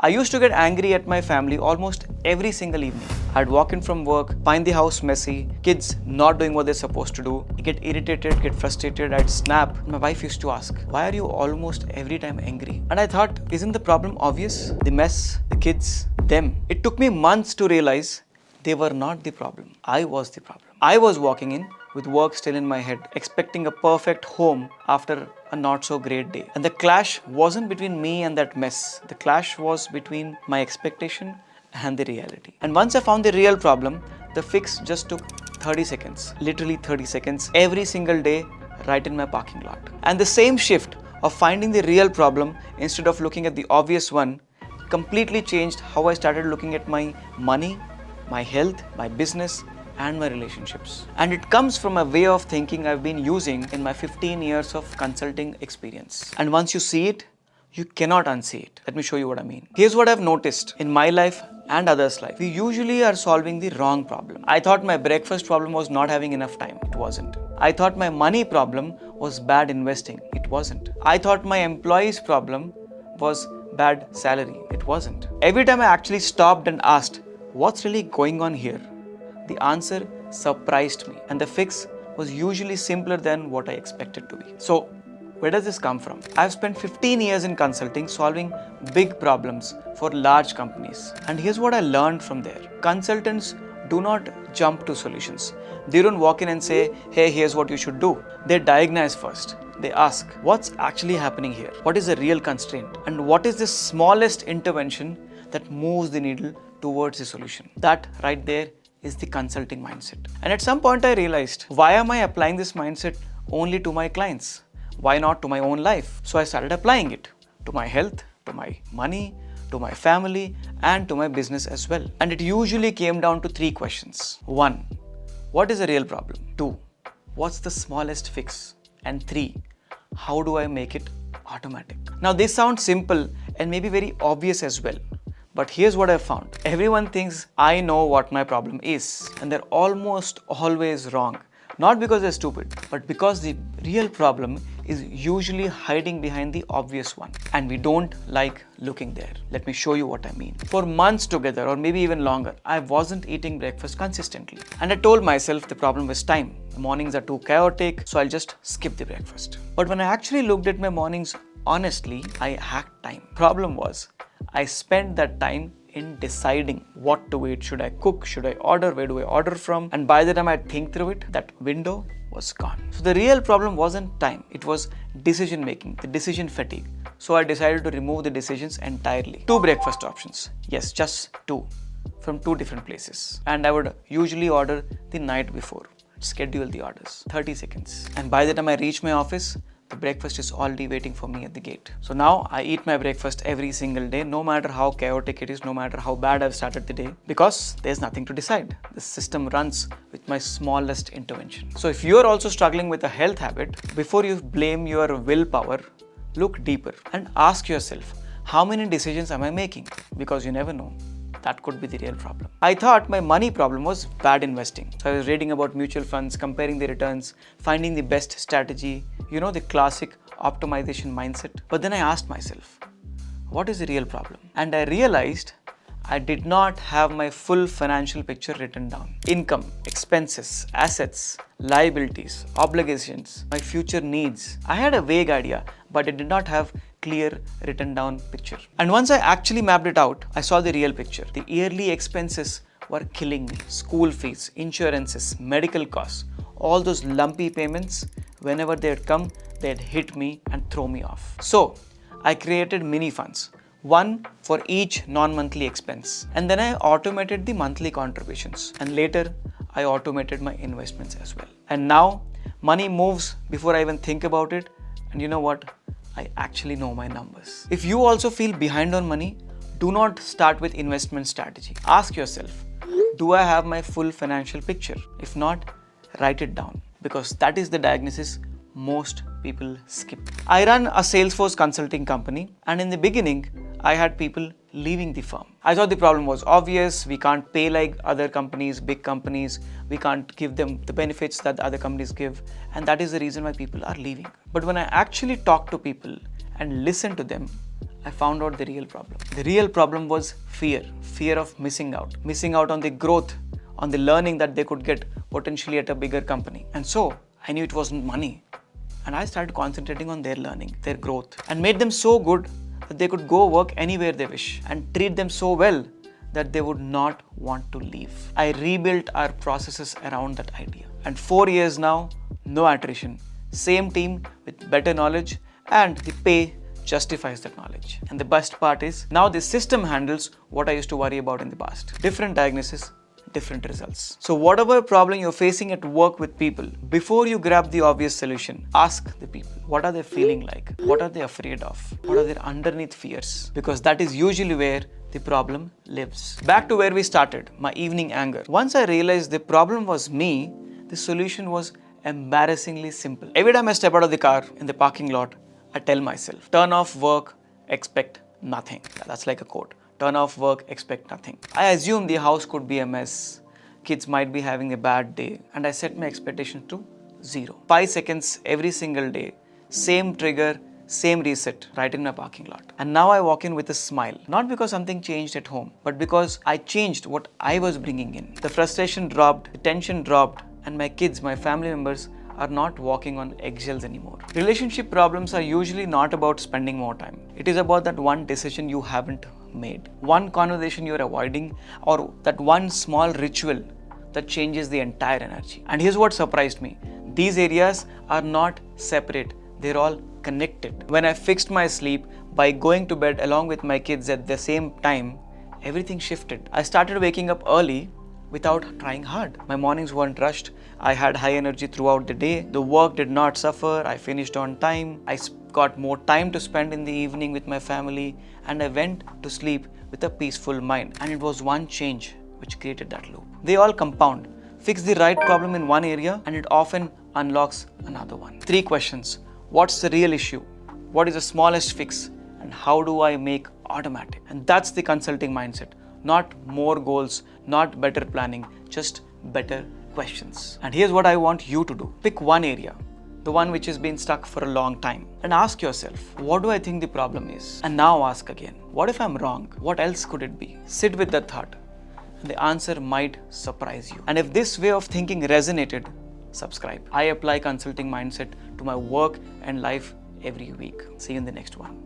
I used to get angry at my family almost every single evening. I'd walk in from work, find the house messy, kids not doing what they're supposed to do, get irritated, get frustrated, I'd snap. My wife used to ask, why are you almost every time angry? And I thought, isn't the problem obvious? The mess, the kids, them. It took me months to realize they were not the problem. I was the problem. I was walking in with work still in my head, expecting a perfect home after a not so great day. And the clash wasn't between me and that mess. The clash was between my expectation and the reality. And once I found the real problem, the fix just took 30 seconds, literally 30 seconds, every single day, right in my parking lot. And the same shift of finding the real problem instead of looking at the obvious one completely changed how I started looking at my money, my health, my business, and my relationships. And it comes from a way of thinking I've been using in my 15 years of consulting experience. And once you see it, you cannot unsee it. Let me show you what I mean. Here's what I've noticed in my life and others' life. We usually are solving the wrong problem. I thought my breakfast problem was not having enough time. It wasn't. I thought my money problem was bad investing. It wasn't. I thought my employee's problem was bad salary. It wasn't. Every time I actually stopped and asked, what's really going on here? The answer surprised me, and the fix was usually simpler than what I expected to be. So, where does this come from? I've spent 15 years in consulting solving big problems for large companies. And here's what I learned from there. Consultants do not jump to solutions. They don't walk in and say, hey, here's what you should do. They diagnose first. They ask, what's actually happening here? What is the real constraint? And what is the smallest intervention that moves the needle towards the solution? That right there is the consulting mindset. And at some point I realized, why am I applying this mindset only to my clients? Why not to my own life? So I started applying it to my health, to my money, to my family, and to my business as well. And it usually came down to 3 questions. 1, what is the real problem? 2, what's the smallest fix? And 3, how do I make it automatic? Now this sounds simple and maybe very obvious as well. But here's what I've found. Everyone thinks I know what my problem is, and they're almost always wrong. Not because they're stupid, but because the real problem is usually hiding behind the obvious one. And we don't like looking there. Let me show you what I mean. For months together, or maybe even longer, I wasn't eating breakfast consistently. And I told myself the problem was time. The mornings are too chaotic, so I'll just skip the breakfast. But when I actually looked at my mornings honestly, I hacked time. Problem was, I spent that time in deciding what to eat. Should I cook? Should I order? Where do I order from? And by the time I think through it, that window was gone. So the real problem wasn't time. It was decision making, the decision fatigue. So I decided to remove the decisions entirely. 2 breakfast options. Yes, just 2 from 2 different places. And I would usually order the night before. Schedule the orders. 30 seconds. And by the time I reach my office, the breakfast is already waiting for me at the gate. So now I eat my breakfast every single day, no matter how chaotic it is, no matter how bad I've started the day, because there's nothing to decide. The system runs with my smallest intervention. So if you're also struggling with a health habit, before you blame your willpower, look deeper and ask yourself, how many decisions am I making? Because you never know. That could be the real problem. I thought my money problem was bad investing. So I was reading about mutual funds, comparing the returns, finding the best strategy, the classic optimization mindset. But then I asked myself, what is the real problem? And I realized I did not have my full financial picture written down. Income, expenses, assets, liabilities, obligations, my future needs. I had a vague idea, but I did not have clear written down picture. And once I actually mapped it out, I saw the real picture. The yearly expenses were killing me. School fees, insurances, medical costs, all those lumpy payments, whenever they'd come, they'd hit me and throw me off. So I created mini funds, one for each non-monthly expense. And then I automated the monthly contributions. And later, I automated my investments as well. And now, money moves before I even think about it. And you know what? I actually know my numbers. If you also feel behind on money, do not start with investment strategy. Ask yourself, do I have my full financial picture? If not, write it down, because that is the diagnosis most people skip. I run a Salesforce consulting company, and in the beginning, I had people leaving the firm. I thought the problem was obvious. We can't pay like other companies, big companies. We can't give them the benefits that the other companies give. And that is the reason why people are leaving. But when I actually talked to people and listened to them, I found out the real problem. The real problem was fear of missing out on the growth, on the learning that they could get potentially at a bigger company. And so I knew it wasn't money. And I started concentrating on their learning, their growth, and made them so good that they could go work anywhere they wish and treat them so well that they would not want to leave. I rebuilt our processes around that idea. And 4 years now, no attrition. Same team with better knowledge, and the pay justifies that knowledge. And the best part is, now the system handles what I used to worry about in the past. Different diagnosis, different results. So whatever problem you're facing at work with people, before you grab the obvious solution, ask the people, what are they feeling like? What are they afraid of? What are their underneath fears? Because that is usually where the problem lives. Back to where we started, my evening anger. Once I realized the problem was me, the solution was embarrassingly simple. Every time I step out of the car in the parking lot, I tell myself, turn off work, expect nothing. That's like a quote. Turn off work, expect nothing. I assume the house could be a mess, kids might be having a bad day, and I set my expectation to 0. 5 seconds every single day, same trigger, same reset, right in my parking lot. And now I walk in with a smile, not because something changed at home, but because I changed what I was bringing in. The frustration dropped, the tension dropped, and my kids, my family members, are not walking on eggshells anymore. Relationship problems are usually not about spending more time. It is about that one decision you haven't made, one conversation you're avoiding, or that one small ritual that changes the entire energy. And here's what surprised me. These areas are not separate. They're all connected. When I fixed my sleep by going to bed along with my kids at the same time, everything shifted. I started waking up early without trying hard. My mornings weren't rushed. I had high energy throughout the day. The work did not suffer. I finished on time. I got more time to spend in the evening with my family, and I went to sleep with a peaceful mind. And it was one change which created that loop. They all compound. Fix the right problem in one area and it often unlocks another one. 3 questions. What's the real issue? What is the smallest fix? And how do I make automatic? And that's the consulting mindset. Not more goals, not better planning, just better questions. And here's what I want you to do. Pick one area, the one which has been stuck for a long time, and ask yourself, what do I think the problem is? And now ask again, what if I'm wrong? What else could it be? Sit with that thought, and the answer might surprise you. And if this way of thinking resonated, subscribe. I apply consulting mindset to my work and life every week. See you in the next one.